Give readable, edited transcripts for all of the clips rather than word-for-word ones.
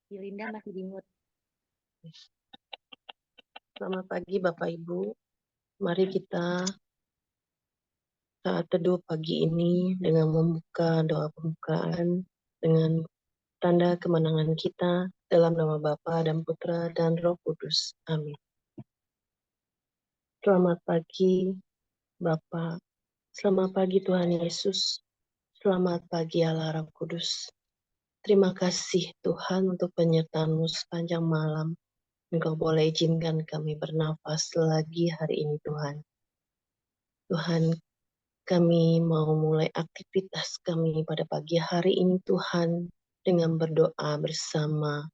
Linda masih di mute. Selamat pagi Bapak Ibu. Mari kita saat teduh pagi ini dengan membuka doa pembukaan dengan tanda kemenangan kita dalam nama Bapa dan Putra dan Roh Kudus. Amin. Selamat pagi Bapak. Selamat pagi Tuhan Yesus. Selamat pagi Allah Roh Kudus. Terima kasih Tuhan untuk penyertaan-Mu sepanjang malam. Engkau boleh izinkan kami bernafas lagi hari ini Tuhan. Tuhan, kami mau mulai aktivitas kami pada pagi hari ini Tuhan dengan berdoa bersama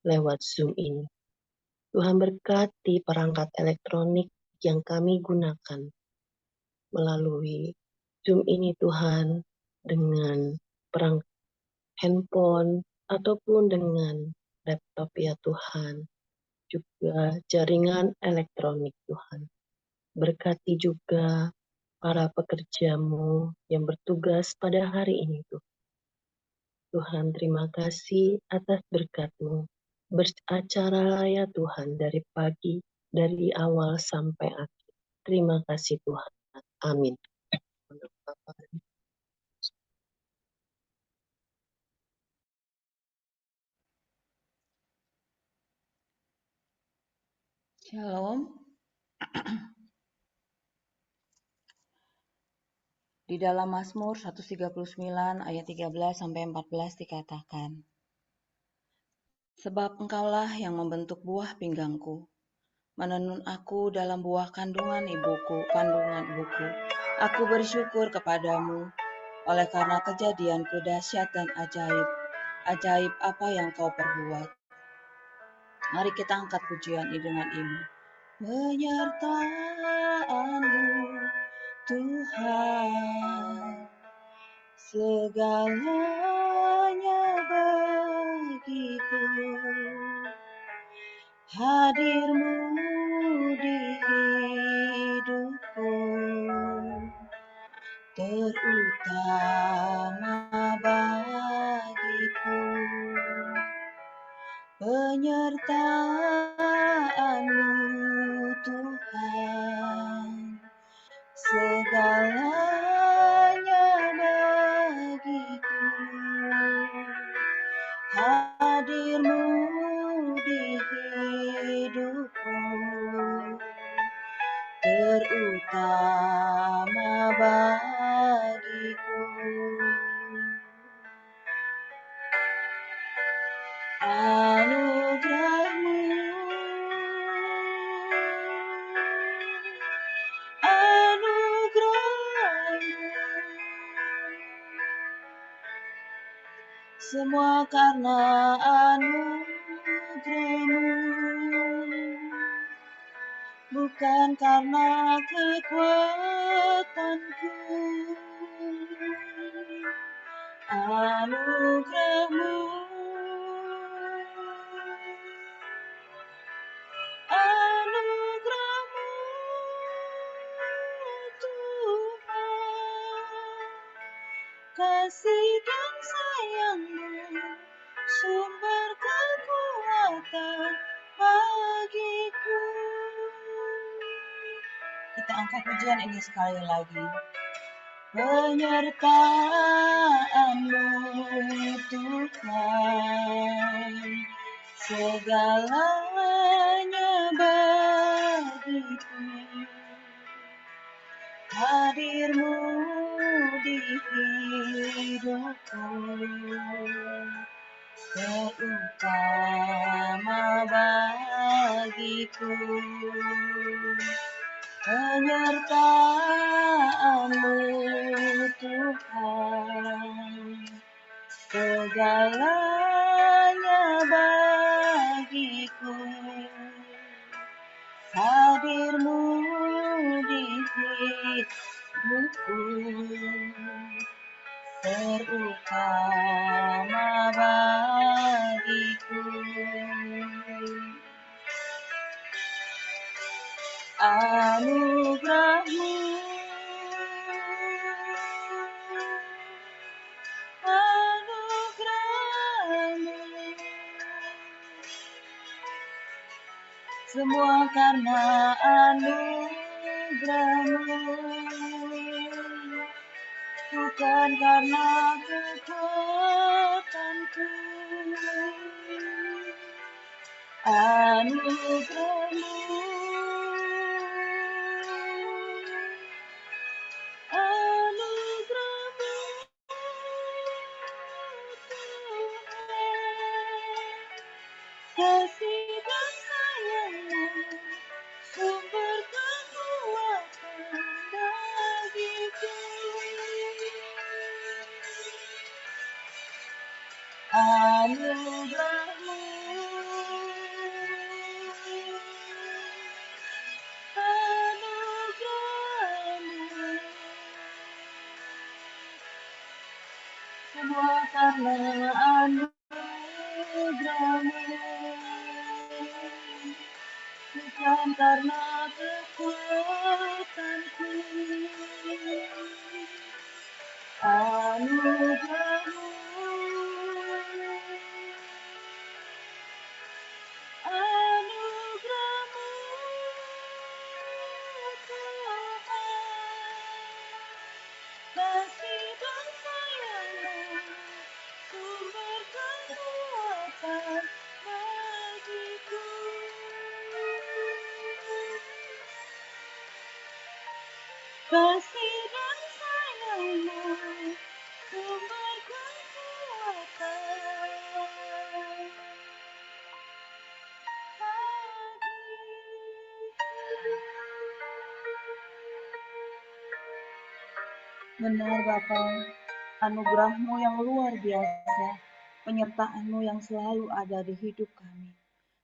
lewat Zoom ini. Tuhan berkati perangkat elektronik yang kami gunakan melalui Zoom ini Tuhan, dengan perangkat handphone ataupun dengan laptop ya Tuhan, juga jaringan elektronik Tuhan. Berkati juga para pekerja-Mu yang bertugas pada hari ini Tuhan. Tuhan, terima kasih atas berkat-Mu. Beracara ya Tuhan dari pagi, dari awal sampai akhir. Terima kasih Tuhan. Amin. Shalom. Di dalam Mazmur 139 ayat 13 sampai 14 dikatakan, sebab Engkaulah yang membentuk buah pinggangku, menenun aku dalam buah kandungan ibuku. Aku bersyukur kepadamu oleh karena kejadianku dahsyat dan ajaib. Ajaib apa yang kau perbuat. Mari kita angkat pujian ini dengan ini. Penyertaan-Mu Tuhan, segalanya bagiku. Hadir-Mu di hidupku, terutama bagiku. Penyertaan-Mu Tuhan, segalanya bagiku. Hadir-Mu di hidupku, terutama bagiku. Anugerah-Mu, semua karena anugerah-Mu, bukan karena kekuatanku. Anugerah-Mu, anugerah-Mu Tuhan, kasih dan sayang-Mu, sumber kekuatan bagiku. Kita angkat pujian ini sekali lagi. Penyertaan-Mu Tuhan, segalanya bagiku. Hadir-Mu di hidupku, terutama bagiku. Penyertaan-Mu Tuhan, segalanya bagiku. Hadir-Mu di hidupku, terutama bagiku. Anugerah-Mu, anugerah-Mu, semua karena anugerah-Mu, bukan karena kekuatanku. Anugerah-Mu, anugerah-Mu, Tuhan, kasih dan sayang-Mu, sumber kekuatan bagiku. Anugerah-Mu, anugerah-Mu, semua karena anugerah-Mu, bukan karena kekuatanku. Anugerah-Mu, anugerah-Mu, Tuhan, kasih dan sayang-Mu, sumber kekuatan bagiku. Kasih dan sayang-Mu, sumber kekuatan bagiku. Benar Bapa, anugerah-Mu yang luar biasa, penyertaan-Mu yang selalu ada di hidup kami.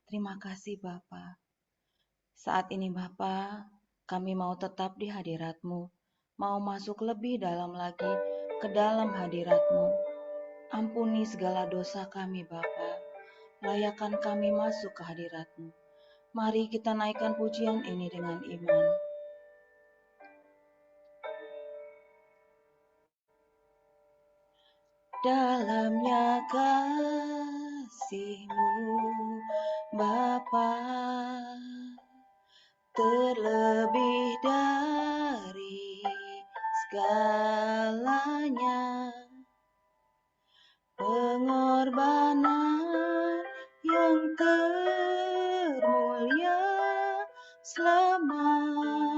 Terima kasih Bapa. Saat ini Bapa, kami mau tetap di hadirat-Mu, mau masuk lebih dalam lagi ke dalam hadirat-Mu. Ampuni segala dosa kami Bapa, layakkan kami masuk ke hadirat-Mu. Mari kita naikkan pujian ini dengan iman. Dalamnya kasih-Mu Bapa, terlebih dari segalanya, pengorbanan yang termulia selamatkanku.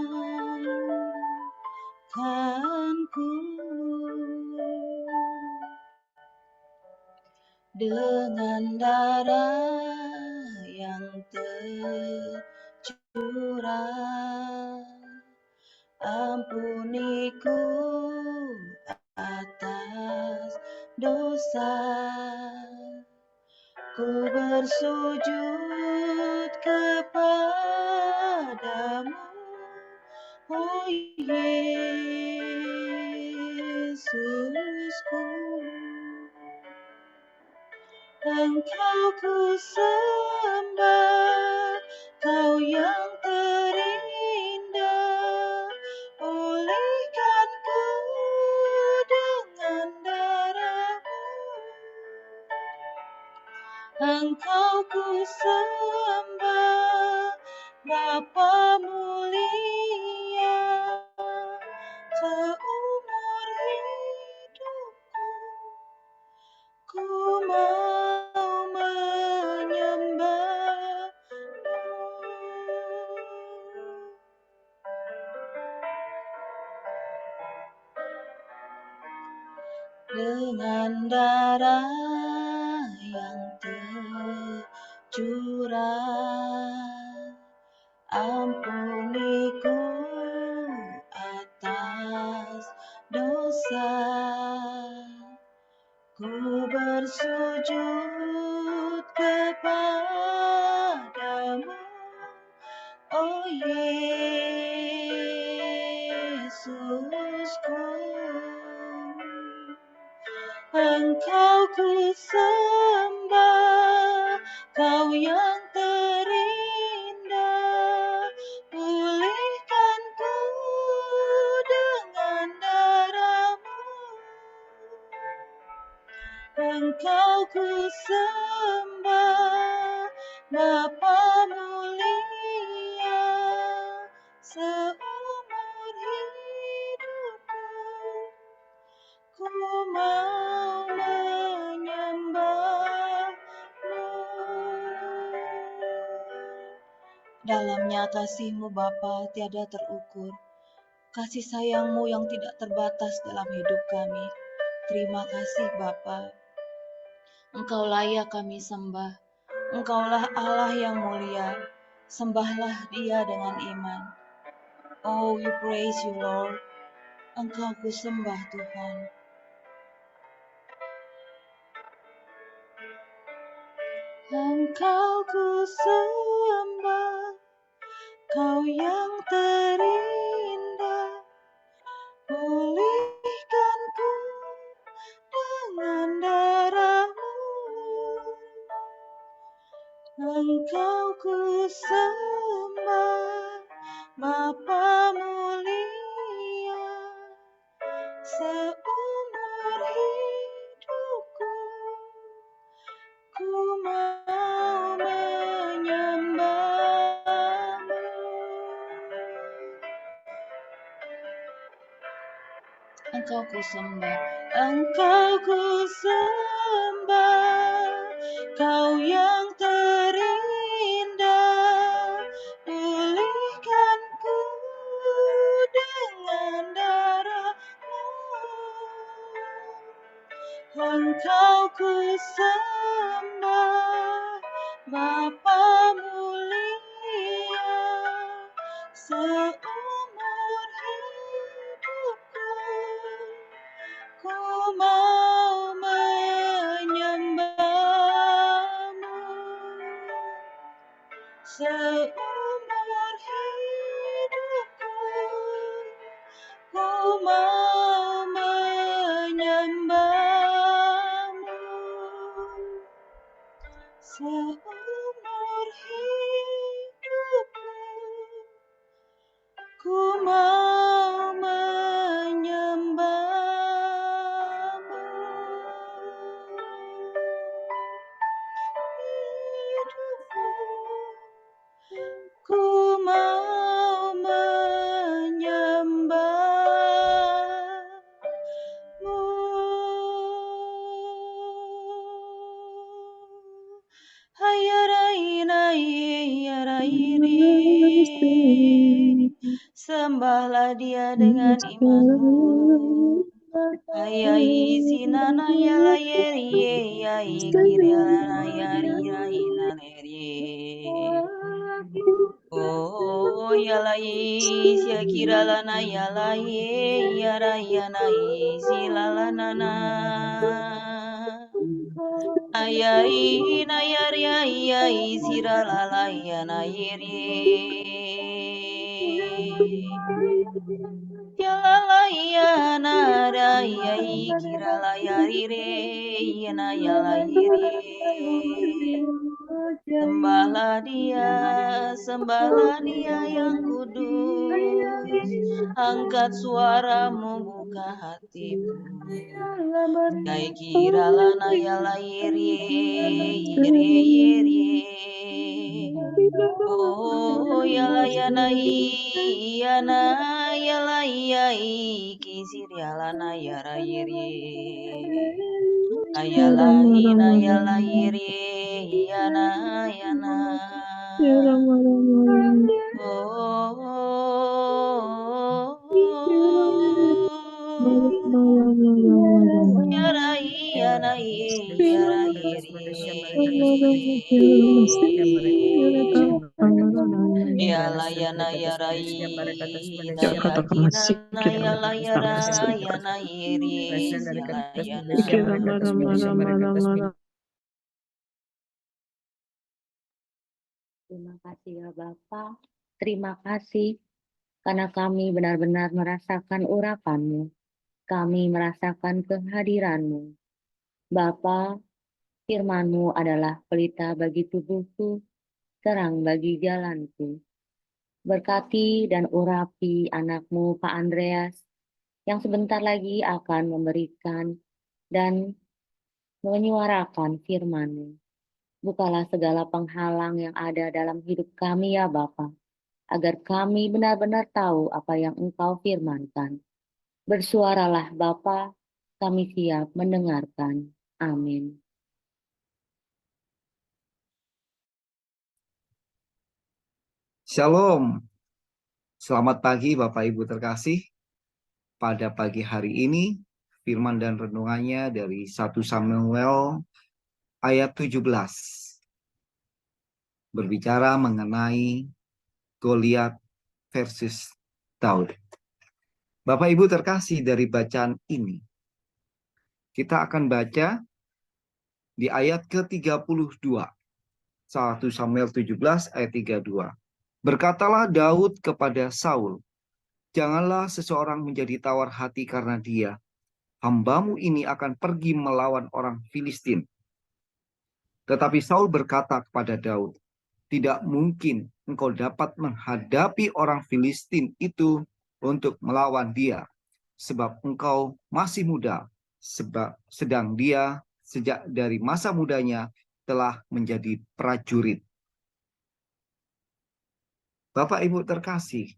Dengan darah yang tercurah, ampuniku atas dosa. Ku bersujud kepadamu, oh Yesusku. Engkau ku sembah, Kau yang terindah, pulihkanku dengan darah-Mu. Engkau ku sembah, Bapa mulia, seumur hidupku ku mau menyembah-Mu. Dengan darah yang tercurah, ampuniku atas dosa. Ku bersujud kepadamu, oh Yesusku. Engkau ku sembah, Kau yang terindah, pulihkanku dengan darah-Mu. Engkau ku sembah, Bapa mulia, Dalamnya kasih-Mu Bapa tiada terukur, kasih sayang-Mu yang tidak terbatas dalam hidup kami. Terima kasih Bapa. Engkau layak kami sembah. Engkaulah Allah yang mulia. Sembahlah Dia dengan iman. Oh, we praise you Lord. Engkau ku sembah Tuhan. Engkau ku sembah, Kau yang terindah, pulihkanku dengan darah-Mu. Engkau ku sembah, Bapa mulia, seumur hidupku ku mau menyembah-Mu. Engkau ku sembah, Engkau ku sembah, Kau yang terindah, pulihkanku dengan darah-Mu. Engkau ku sembah, Bapa mulia, seumur hidupku ku mau menyembah-Mu. Seumur hidupku ku mau menyembah-Mu. Seumur hidupku ku mau menyembah-Mu. Hidupku ku mau menyembah-Mu. Sembahlah Dia dengan imanmu. Ayai sinana yala yeri yai kirana yari yai naleri. Oh yalai sia kiralana yalai yara yanai silalanana. Ayai nayari ayai siralalai yanayeri. Yalalaya naraya kiralaya rire yana yalayire. Sembahlah Dia yang kudus. Angkat suaramu, buka hatimu. Kai kiralana yalayire yire yire. Oh yalayana yana yalayai kisir yalana yara yiri. Ayalahina yalayiri yana yana. Yara yana yara yiri. Yala yana yara na yakina na yala yara yana yiri sila yana. Terima kasih ya Bapa. Terima kasih karena kami benar-benar merasakan urapan-Mu. Kami merasakan kehadiran-Mu. Bapa, firman-Mu adalah pelita bagi tubuhku, terang bagi jalanku. Berkati dan urapi anak-Mu Pak Andreas yang sebentar lagi akan memberikan dan menyuarakan firman-Mu. Bukalah segala penghalang yang ada dalam hidup kami ya Bapa, agar kami benar-benar tahu apa yang Engkau firmankan. Bersuaralah Bapa, kami siap mendengarkan. Amin. Shalom, selamat pagi Bapak Ibu terkasih. Pada pagi hari ini, firman dan renungannya dari 1 Samuel ayat 17. Berbicara mengenai Goliat versus Daud. Bapak Ibu terkasih, dari bacaan ini, kita akan baca di ayat ke-32. 1 Samuel 17 ayat 32. Berkatalah Daud kepada Saul, "Janganlah seseorang menjadi tawar hati karena dia. Hambamu ini akan pergi melawan orang Filistin." Tetapi Saul berkata kepada Daud, "Tidak mungkin engkau dapat menghadapi orang Filistin itu untuk melawan dia, sebab engkau masih muda, sedang dia sejak dari masa mudanya telah menjadi prajurit." Bapak Ibu terkasih,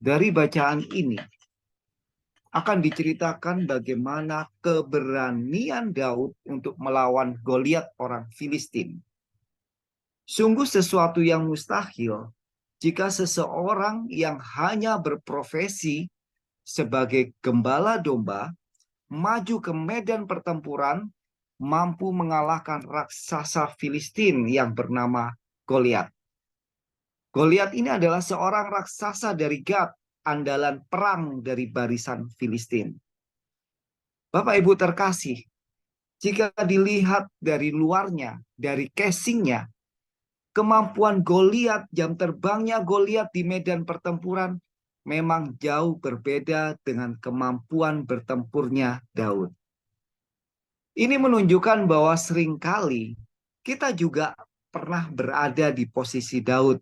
dari bacaan ini akan diceritakan bagaimana keberanian Daud untuk melawan Goliat orang Filistin. Sungguh sesuatu yang mustahil jika seseorang yang hanya berprofesi sebagai gembala domba maju ke medan pertempuran mampu mengalahkan raksasa Filistin yang bernama Goliat. Goliat ini adalah seorang raksasa dari Gad, andalan perang dari barisan Filistin. Bapak Ibu terkasih, jika dilihat dari luarnya, dari casingnya, kemampuan Goliat, jam terbangnya Goliat di medan pertempuran memang jauh berbeda dengan kemampuan bertempurnya Daud. Ini menunjukkan bahwa seringkali kita juga pernah berada di posisi Daud.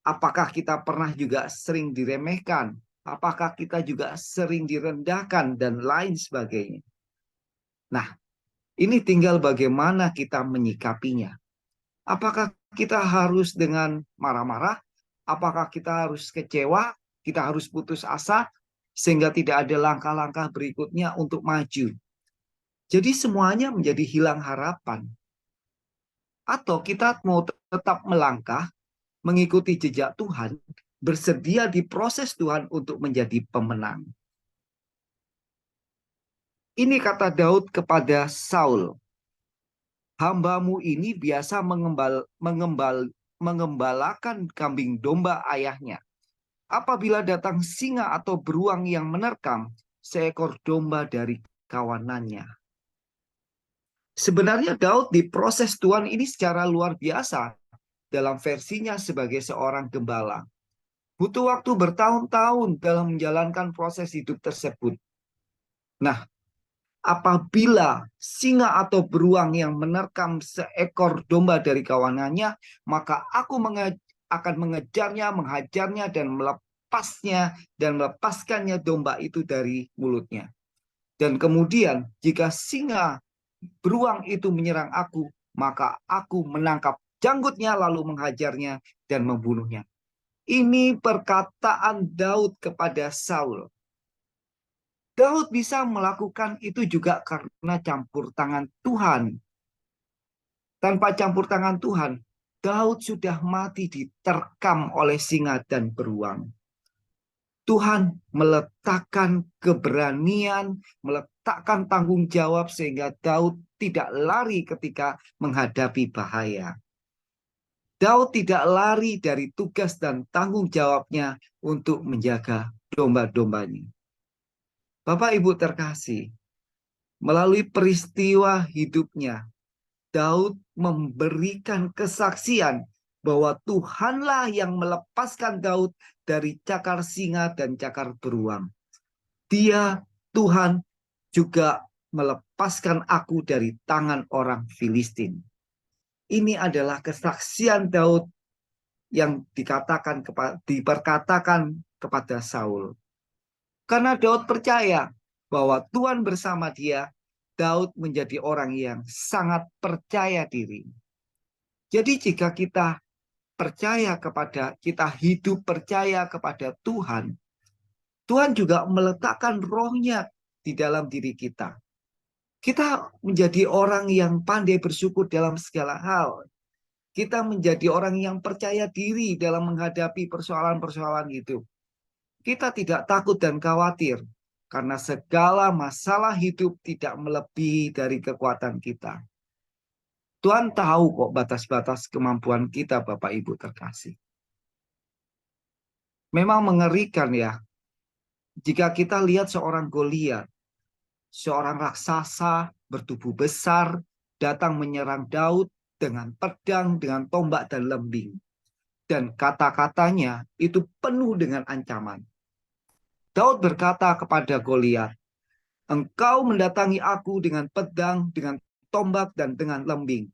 Apakah kita pernah juga sering diremehkan? Apakah kita juga sering direndahkan dan lain sebagainya? Nah, ini tinggal bagaimana kita menyikapinya. Apakah kita harus dengan marah-marah? Apakah kita harus kecewa? Kita harus putus asa sehingga tidak ada langkah-langkah berikutnya untuk maju. Jadi semuanya menjadi hilang harapan. Atau kita mau tetap melangkah, mengikuti jejak Tuhan, bersedia diproses Tuhan untuk menjadi pemenang. Ini kata Daud kepada Saul, "Hambamu ini biasa mengembalakan kambing domba ayahnya. Apabila datang singa atau beruang yang menerkam seekor domba dari kawanannya." Sebenarnya Daud diproses Tuhan ini secara luar biasa dalam versinya sebagai seorang gembala. Butuh waktu bertahun-tahun dalam menjalankan proses hidup tersebut. Nah, apabila singa atau beruang yang menerkam seekor domba dari kawanannya, maka aku akan mengejarnya, menghajarnya, dan melepaskannya domba itu dari mulutnya. Dan kemudian jika singa beruang itu menyerang aku, maka aku menangkap janggutnya lalu menghajarnya dan membunuhnya. Ini perkataan Daud kepada Saul. Daud bisa melakukan itu juga karena campur tangan Tuhan. Tanpa campur tangan Tuhan, Daud sudah mati diterkam oleh singa dan beruang. Tuhan meletakkan keberanian, meletakkan tanggung jawab sehingga Daud tidak lari ketika menghadapi bahaya. Daud tidak lari dari tugas dan tanggung jawabnya untuk menjaga domba-dombanya. Bapak Ibu terkasih, melalui peristiwa hidupnya, Daud memberikan kesaksian bahwa Tuhanlah yang melepaskan Daud dari cakar singa dan cakar beruang. Dia, Tuhan, juga melepaskan aku dari tangan orang Filistin. Ini adalah kesaksian Daud yang diperkatakan kepada Saul. Karena Daud percaya bahwa Tuhan bersama dia, Daud menjadi orang yang sangat percaya diri. Jadi jika kita hidup percaya kepada Tuhan, Tuhan juga meletakkan rohnya di dalam diri kita. Kita menjadi orang yang pandai bersyukur dalam segala hal. kita menjadi orang yang percaya diri dalam menghadapi persoalan-persoalan hidup. Kita tidak takut dan khawatir, karena segala masalah hidup tidak melebihi dari kekuatan kita. Tuhan tahu kok batas-batas kemampuan kita, Bapak Ibu terkasih. Memang mengerikan ya, jika kita lihat seorang Goliat, seorang raksasa bertubuh besar, datang menyerang Daud dengan pedang, dengan tombak dan lembing. Dan kata-katanya itu penuh dengan ancaman. Daud berkata kepada Goliat, "Engkau mendatangi aku dengan pedang, dengan tombak, dan dengan lembing.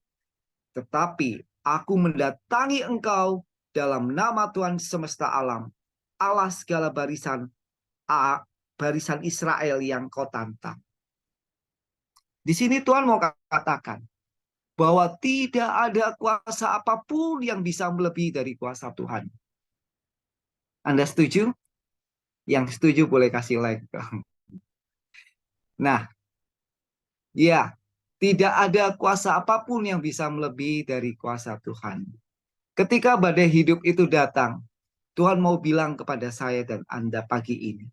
Tetapi aku mendatangi engkau dalam nama Tuhan semesta alam, Allah segala barisan Israel yang kau tantang." Di sini Tuhan mau katakan bahwa tidak ada kuasa apapun yang bisa melebihi dari kuasa Tuhan. Anda setuju? Yang setuju boleh kasih like. Nah, ya, tidak ada kuasa apapun yang bisa melebihi dari kuasa Tuhan. Ketika badai hidup itu datang, Tuhan mau bilang kepada saya dan Anda pagi ini.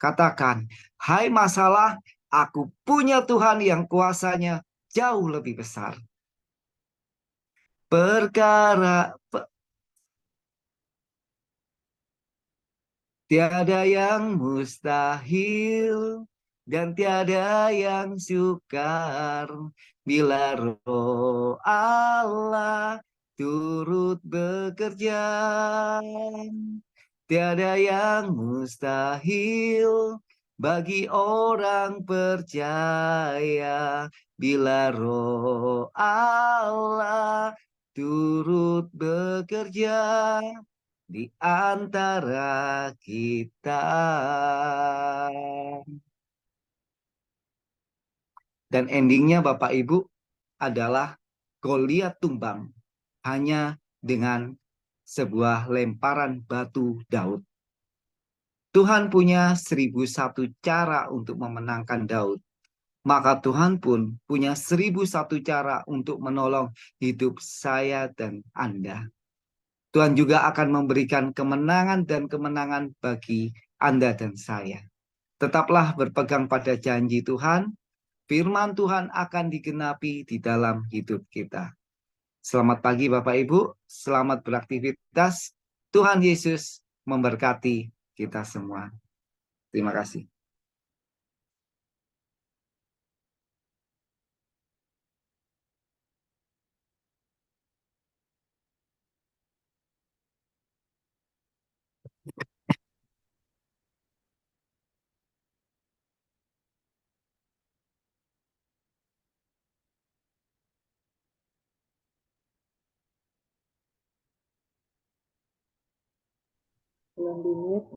Katakan, "Hai masalah, aku punya Tuhan yang kuasanya jauh lebih besar." Tiada yang mustahil dan tiada yang sukar bila Roh Allah turut bekerja. Tiada yang mustahil bagi orang percaya bila Roh Allah turut bekerja di antara kita. Dan endingnya Bapak Ibu adalah Goliat tumbang hanya dengan sebuah lemparan batu Daud. Tuhan punya 1001 cara untuk memenangkan Daud. Maka Tuhan pun punya 1001 cara untuk menolong hidup saya dan Anda. Tuhan juga akan memberikan kemenangan dan kemenangan bagi Anda dan saya. Tetaplah berpegang pada janji Tuhan, firman Tuhan akan digenapi di dalam hidup kita. Selamat pagi Bapak Ibu, selamat beraktivitas. Tuhan Yesus memberkati kita semua. Terima kasih. Belum di-mute.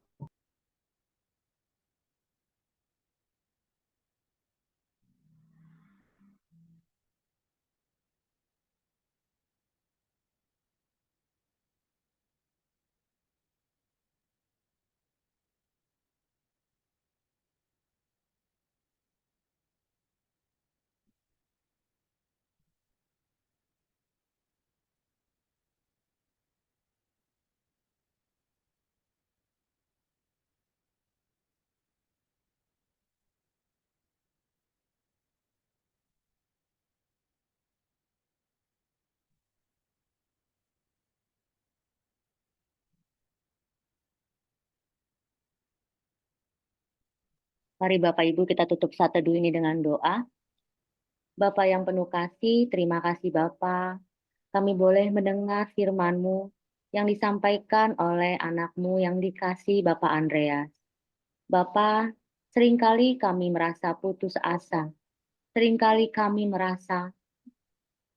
Mari Bapak Ibu kita tutup saat teduh ini dengan doa. Bapa yang penuh kasih, terima kasih Bapa. Kami boleh mendengar firman-Mu yang disampaikan oleh anak-Mu yang dikasih Bapak Andreas. Bapa, seringkali kami merasa putus asa. Seringkali kami merasa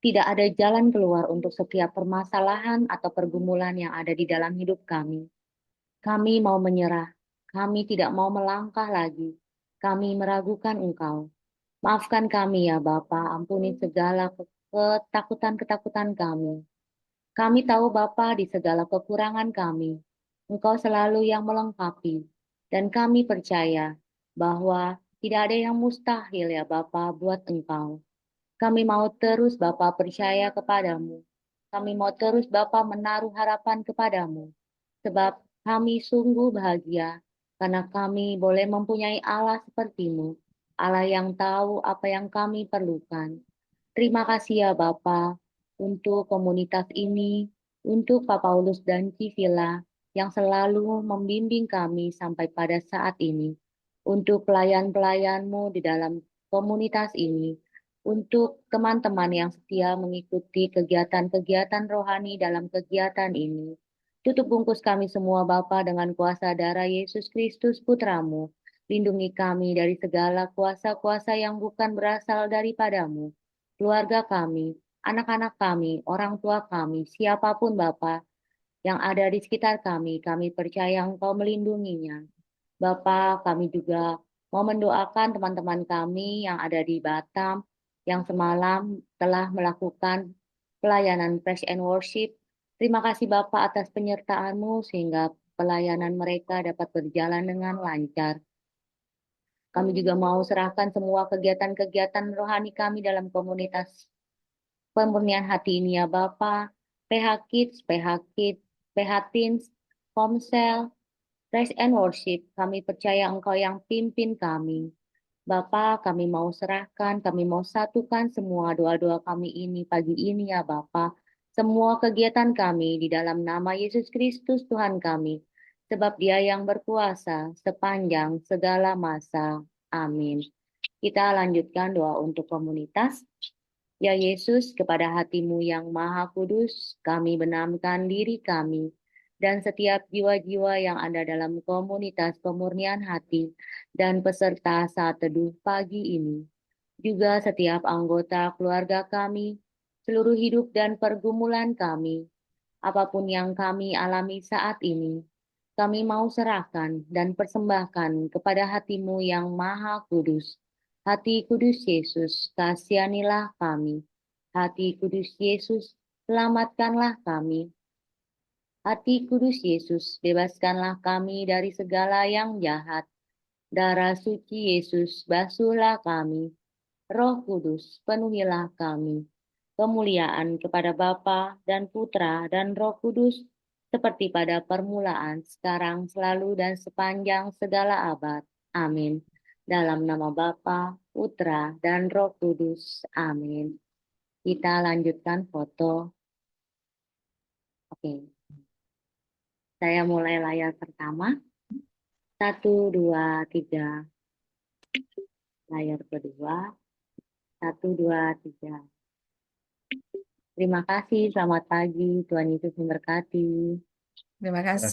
tidak ada jalan keluar untuk setiap permasalahan atau pergumulan yang ada di dalam hidup kami. Kami mau menyerah. Kami tidak mau melangkah lagi. Kami meragukan Engkau. Maafkan kami ya Bapa, ampuni segala ketakutan-ketakutan kami. Kami tahu Bapa di segala kekurangan kami, Engkau selalu yang melengkapi. Dan kami percaya bahwa tidak ada yang mustahil ya Bapa buat Engkau. Kami mau terus Bapa percaya kepadamu. Kami mau terus Bapa menaruh harapan kepadamu. Sebab kami sungguh bahagia karena kami boleh mempunyai Allah sepertimu. Allah yang tahu apa yang kami perlukan. Terima kasih ya Bapa untuk komunitas ini, untuk Pak Paulus dan Civila yang selalu membimbing kami sampai pada saat ini. Untuk pelayan-pelayanmu di dalam komunitas ini, untuk teman-teman yang setia mengikuti kegiatan-kegiatan rohani dalam kegiatan ini. Tutup bungkus kami semua Bapa dengan kuasa darah Yesus Kristus Putramu. Lindungi kami dari segala kuasa-kuasa yang bukan berasal daripadamu. Keluarga kami, anak-anak kami, orang tua kami, siapapun Bapa yang ada di sekitar kami percaya Engkau melindunginya. Bapa, kami juga mau mendoakan teman-teman kami yang ada di Batam, yang semalam telah melakukan pelayanan praise and worship. Terima kasih Bapak atas penyertaan-Mu sehingga pelayanan mereka dapat berjalan dengan lancar. Kami juga mau serahkan semua kegiatan-kegiatan rohani kami dalam komunitas pemurnian hati ini ya Bapak. PH Kids, PH Teens, Komsel, Praise and Worship, kami percaya Engkau yang pimpin kami. Bapa, kami mau serahkan, kami mau satukan semua doa-doa kami ini pagi ini ya Bapa. Semua kegiatan kami di dalam nama Yesus Kristus Tuhan kami. Sebab Dia yang berkuasa sepanjang segala masa. Amin. Kita lanjutkan doa untuk komunitas. Ya Yesus, kepada hati-Mu yang maha kudus, kami benamkan diri kami dan setiap jiwa-jiwa yang ada dalam komunitas pemurnian hati dan peserta saat teduh pagi ini. Juga setiap anggota keluarga kami, seluruh hidup dan pergumulan kami, apapun yang kami alami saat ini, kami mau serahkan dan persembahkan kepada hati-Mu yang maha kudus. Hati kudus Yesus, kasihanilah kami. Hati kudus Yesus, selamatkanlah kami. Hati kudus Yesus, bebaskanlah kami dari segala yang jahat. Darah suci Yesus, basuhlah kami. Roh Kudus, penuhilah kami. Kemuliaan kepada Bapa dan Putra dan Roh Kudus, seperti pada permulaan, sekarang, selalu, dan sepanjang segala abad. Amin. Dalam nama Bapa, Putra, dan Roh Kudus. Amin. Kita lanjutkan foto. Oke. Saya mulai layar pertama. 1, 2, 3. Layar kedua. 1, 2, 3. Terima kasih, selamat pagi. Tuhan Yesus memberkati. Terima kasih.